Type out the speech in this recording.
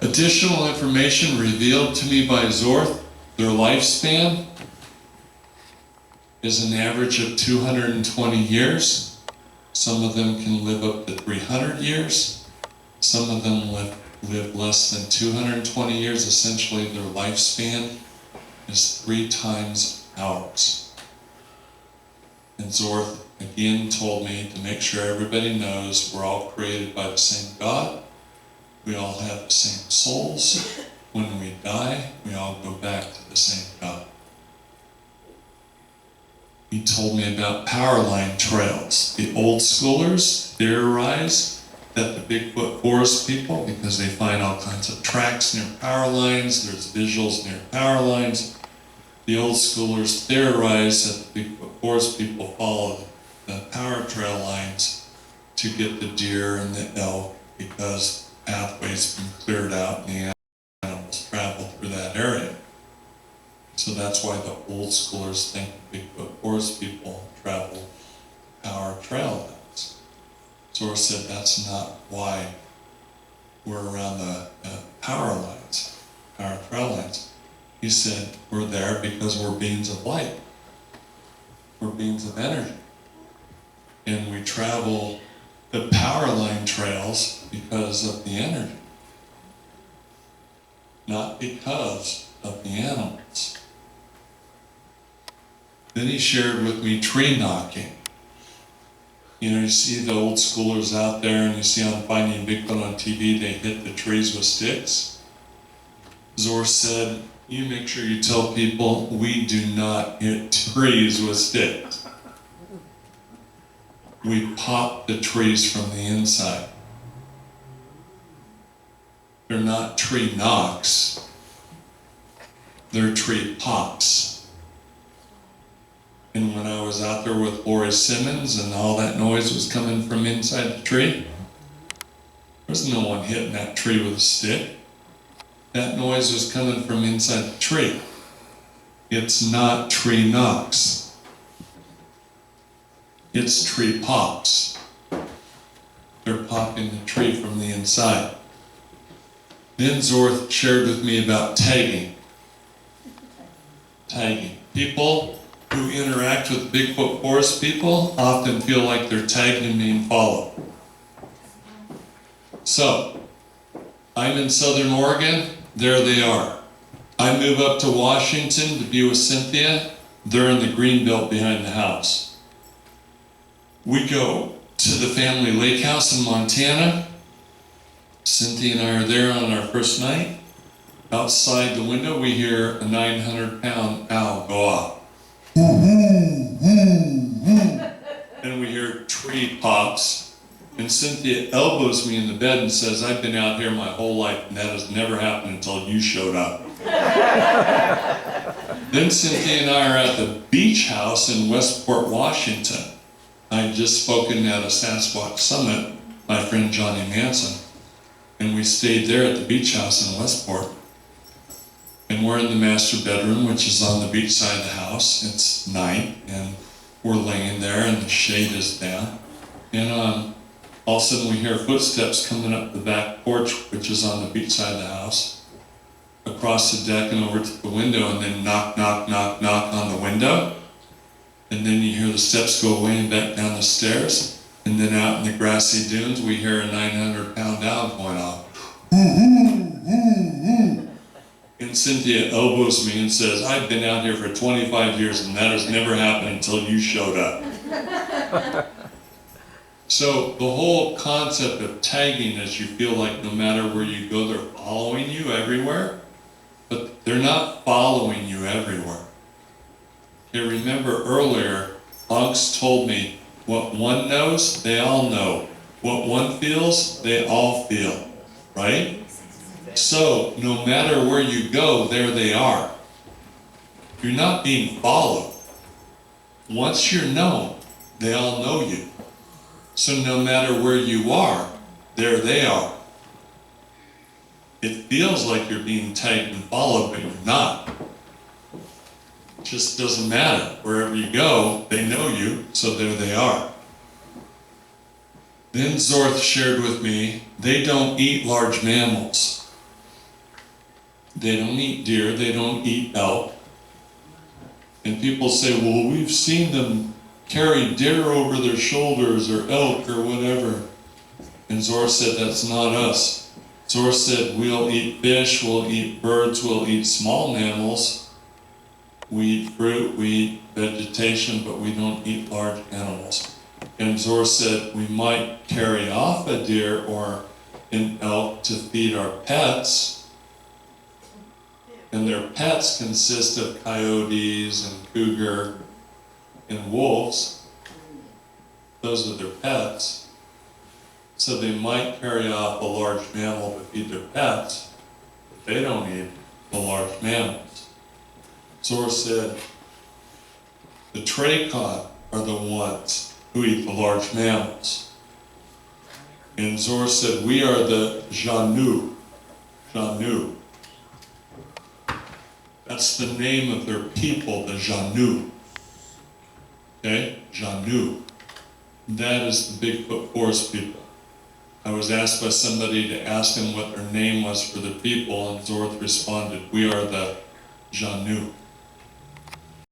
Additional information revealed to me by Zorth, their lifespan is an average of 220 years. Some of them can live up to 300 years. Some of them live less than 220 years. Essentially, their lifespan is 3 times ours. And Zorth again told me to make sure everybody knows we're all created by the same God. We all have the same souls. When we die, we all go back to the same God. He told me about power line trails. The old schoolers theorized that the Bigfoot forest people, because they find all kinds of tracks near power lines, there's visuals near power lines, the old schoolers theorized that the Bigfoot forest people follow the power trail lines to get the deer and the elk because pathways been cleared out and the animals travel through that area. So that's why the old schoolers think the Bigfoot forest people travel power trail lines. Zorth said that's not why we're around the power lines, power trail lines. He said we're there because we're beings of light. We're beings of energy. And we travel the power line trails because of the energy, not because of the animals. Then he shared with me tree knocking. You know, you see the old schoolers out there and you see on Finding Bigfoot on TV, they hit the trees with sticks. Zorth said, you make sure you tell people we do not hit trees with sticks. We pop the trees from the inside. They're not tree knocks, they're tree pops. And when I was out there with Lori Simmons and all that noise was coming from inside the tree, there was no one hitting that tree with a stick. That noise was coming from inside the tree. It's not tree knocks. It's tree pops. They're popping the tree from the inside. Then Zorth shared with me about tagging. Tagging. People who interact with Bigfoot forest people often feel like they're tagged and being followed. So, I'm in Southern Oregon, there they are. I move up to Washington to be with Cynthia, they're in the green belt behind the house. We go to the family lake house in Montana. Cynthia and I are there on our first night. Outside the window, we hear a 900-pound owl go off. And we hear tree pops. And Cynthia elbows me in the bed and says, I've been out here my whole life and that has never happened until you showed up. Then Cynthia and I are at the beach house in Westport, Washington. I had just spoken at a Sasquatch Summit, my friend Johnny Manson. And we stayed there at the beach house in Westport. And we're in the master bedroom, which is on the beach side of the house. It's night, and we're laying there, and the shade is down. And all of a sudden we hear footsteps coming up the back porch, which is on the beach side of the house, across the deck and over to the window, and then knock, knock, knock, knock on the window. And then you hear the steps go away and back down the stairs. And then out in the grassy dunes, we hear a 900-pound owl going off. And Cynthia elbows me and says, I've been out here for 25 years and that has never happened until you showed up. So the whole concept of tagging is you feel like no matter where you go, they're following you everywhere, but they're not following you everywhere. Okay, remember earlier, Unks told me, what one knows, they all know. What one feels, they all feel, right? So, no matter where you go, there they are. You're not being followed. Once you're known, they all know you. So no matter where you are, there they are. It feels like you're being tagged and followed, but you're not. It just doesn't matter. Wherever you go, they know you, so there they are. Then Zorth shared with me, they don't eat large mammals. They don't eat deer, they don't eat elk. And people say, well, we've seen them carry deer over their shoulders or elk or whatever. And Zorth said, that's not us. Zorth said, we'll eat fish, we'll eat birds, we'll eat small mammals. We eat fruit, we eat vegetation, but we don't eat large animals. And Zorth said, we might carry off a deer or an elk to feed our pets. And their pets consist of coyotes and cougar and wolves. Those are their pets. So they might carry off a large mammal to feed their pets, but they don't eat the large mammals. Zorth said, the Tracon are the ones who eat the large mammals. And Zorth said, we are the Xanue. Xanue. That's the name of their people, the Xanue. Okay? Xanue. That is the Bigfoot forest people. I was asked by somebody to ask them what their name was for the people, and Zorth responded, we are the Xanue.